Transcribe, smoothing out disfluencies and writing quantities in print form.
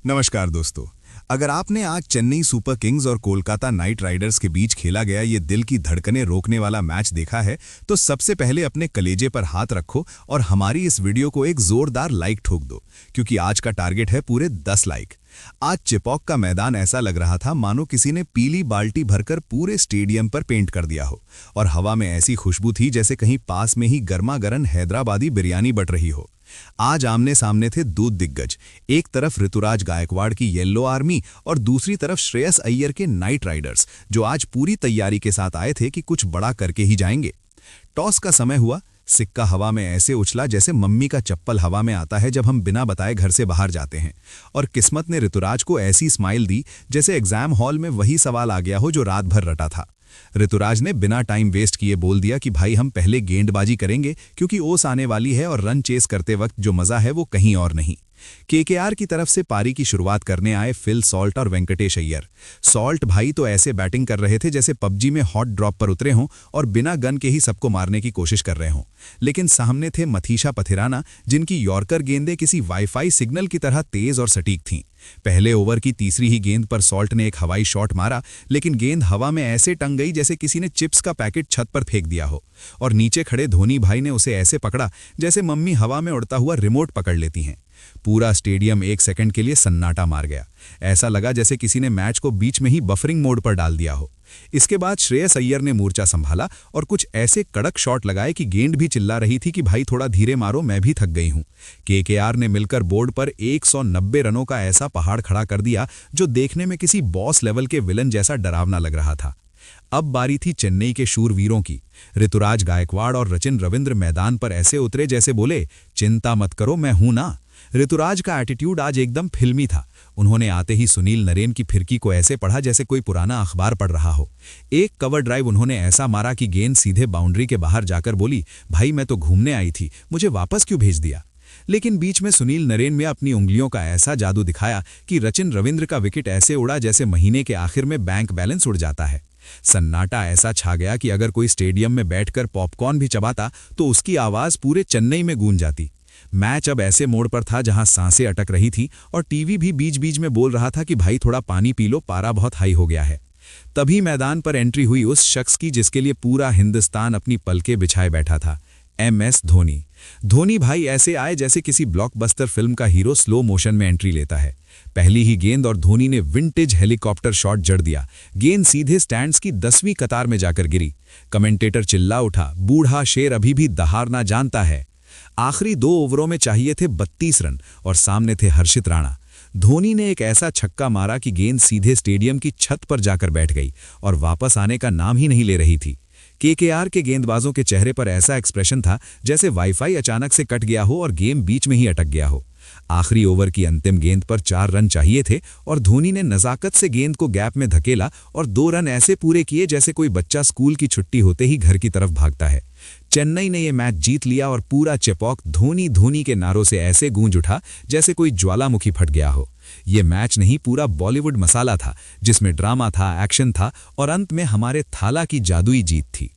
नमस्कार दोस्तों। अगर आपने आज चेन्नई सुपर किंग्स और कोलकाता नाइट राइडर्स के बीच खेला गया ये दिल की धड़कनें रोकने वाला मैच देखा है तो सबसे पहले अपने कलेजे पर हाथ रखो और हमारी इस वीडियो को एक जोरदार लाइक ठोक दो, क्योंकि आज का टारगेट है पूरे 10 लाइक। आज चेपॉक का मैदान ऐसा लग रहा था मानो किसी ने पीली बाल्टी भरकर पूरे स्टेडियम पर पेंट कर दिया हो, और हवा में ऐसी खुशबू थी जैसे कहीं पास में ही गर्मा गर्म हैदराबादी बिरयानी बट रही हो। आज आमने सामने थे दो दिग्गज, एक तरफ ऋतुराज गायकवाड़ की येलो आर्मी और दूसरी तरफ श्रेयस अय्यर के नाइट राइडर्स, जो आज पूरी तैयारी के साथ आए थे कि कुछ बड़ा करके ही जाएंगे। टॉस का समय हुआ, सिक्का हवा में ऐसे उछला जैसे मम्मी का चप्पल हवा में आता है जब हम बिना बताए घर से बाहर जाते हैं, और किस्मत ने ऋतुराज को ऐसी स्माइल दी जैसे एग्जाम हॉल में वही सवाल आ गया हो जो रात भर रटा था। ऋतुराज ने बिना टाइम वेस्ट किए बोल दिया कि भाई हम पहले गेंदबाजी करेंगे, क्योंकि ओस आने वाली है और रन चेस करते वक्त जो मजा है वो कहीं और नहीं। केकेआर की तरफ से पारी की शुरुआत करने आए फिल सॉल्ट और वेंकटेश अय्यर। सॉल्ट भाई तो ऐसे बैटिंग कर रहे थे जैसे पबजी में हॉट ड्रॉप पर उतरे हों और बिना गन के ही सबको मारने की कोशिश कर रहे हों। लेकिन सामने थे मथीशा पथिराना, जिनकी यॉर्कर गेंदें किसी वाईफाई सिग्नल की तरह तेज और सटीक थीं। पहले ओवर की तीसरी ही गेंद पर सॉल्ट ने एक हवाई शॉट मारा, लेकिन गेंद हवा में ऐसे टंग गई जैसे किसी ने चिप्स का पैकेट छत पर फेंक दिया हो, और नीचे खड़े धोनी भाई ने उसे ऐसे पकड़ा जैसे मम्मी हवा में उड़ता हुआ रिमोट पकड़ लेती हैं। पूरा स्टेडियम एक सेकंड के लिए सन्नाटा मार गया। ऐसा लगा जैसे किसी ने मैच को बीच में ही बफरिंग मोड पर डाल दिया हो। इसके बाद श्रेयस अय्यर ने मोर्चा संभाला और कुछ ऐसे कड़क शॉट लगाए कि गेंद भी चिल्ला रही थी कि भाई थोड़ा धीरे मारो, मैं भी थक गई हूं। केकेआर ने मिलकर बोर्ड पर 190 रनों का ऐसा पहाड़ खड़ा कर दिया जो देखने में किसी बॉस लेवल के विलन जैसा डरावना लग रहा था। अब बारी थी चेन्नई के शूरवीरों की। ऋतुराज गायकवाड़ और रचिन रविंद्र मैदान पर ऐसे उतरे जैसे बोले, चिंता मत करो, मैं हूं ना। ऋतुराज का एटीट्यूड आज एकदम फिल्मी था। उन्होंने आते ही सुनील नरेन की फिरकी को ऐसे पढ़ा जैसे कोई पुराना अखबार पढ़ रहा हो। एक कवर ड्राइव उन्होंने ऐसा मारा कि गेंद सीधे बाउंड्री के बाहर जाकर बोली, भाई मैं तो घूमने आई थी, मुझे वापस क्यों भेज दिया। लेकिन बीच में सुनील नरेन में अपनी उंगलियों का ऐसा जादू दिखाया कि रचिन रविंद्र का विकेट ऐसे उड़ा जैसे महीने के आखिर में बैंक बैलेंस उड़ जाता है। सन्नाटा ऐसा छा गया कि अगर कोई स्टेडियम में बैठकर पॉपकॉर्न भी चबाता तो उसकी आवाज पूरे चेन्नई में गूंज जाती। मैच अब ऐसे मोड़ पर था जहां सांसें अटक रही थी और टीवी भी बीच बीच में बोल रहा था कि भाई थोड़ा पानी पी लो, पारा बहुत हाई हो गया है। तभी मैदान पर एंट्री हुई उस शख्स की जिसके लिए पूरा हिंदुस्तान अपनी पलकें बिछाए बैठा था, MS धोनी। धोनी भाई ऐसे आए जैसे किसी ब्लॉकबस्टर फिल्म का हीरो स्लो मोशन में एंट्री लेता है। पहली ही गेंद और धोनी ने विंटेज हेलीकॉप्टर शॉट जड़ दिया। गेंद सीधे स्टैंड्स की 10वीं कतार में जाकर गिरी। कमेंटेटर चिल्ला उठा, बूढ़ा शेर अभी भी दहाड़ना जानता है। आखिरी 2 ओवरों में चाहिए थे 32 रन और सामने थे हर्षित राणा। धोनी ने एक ऐसा छक्का मारा कि गेंद सीधे स्टेडियम की छत पर जाकर बैठ गई और वापस आने का नाम ही नहीं ले रही थी। केकेआर के गेंदबाजों के चेहरे पर ऐसा एक्सप्रेशन था जैसे वाईफाई अचानक से कट गया हो और गेम बीच में ही अटक गया हो। आखिरी ओवर की अंतिम गेंद पर 4 रन चाहिए थे और धोनी ने नजाकत से गेंद को गैप में धकेला और 2 रन ऐसे पूरे किए जैसे कोई बच्चा स्कूल की छुट्टी होते ही घर की तरफ भागता है। चेन्नई ने यह मैच जीत लिया और पूरा चेपॉक धोनी धोनी के नारों से ऐसे गूंज उठा जैसे कोई ज्वालामुखी फट गया हो। यह मैच नहीं, पूरा बॉलीवुड मसाला था जिसमें ड्रामा था, एक्शन था और अंत में हमारे थाला की जादुई जीत थी।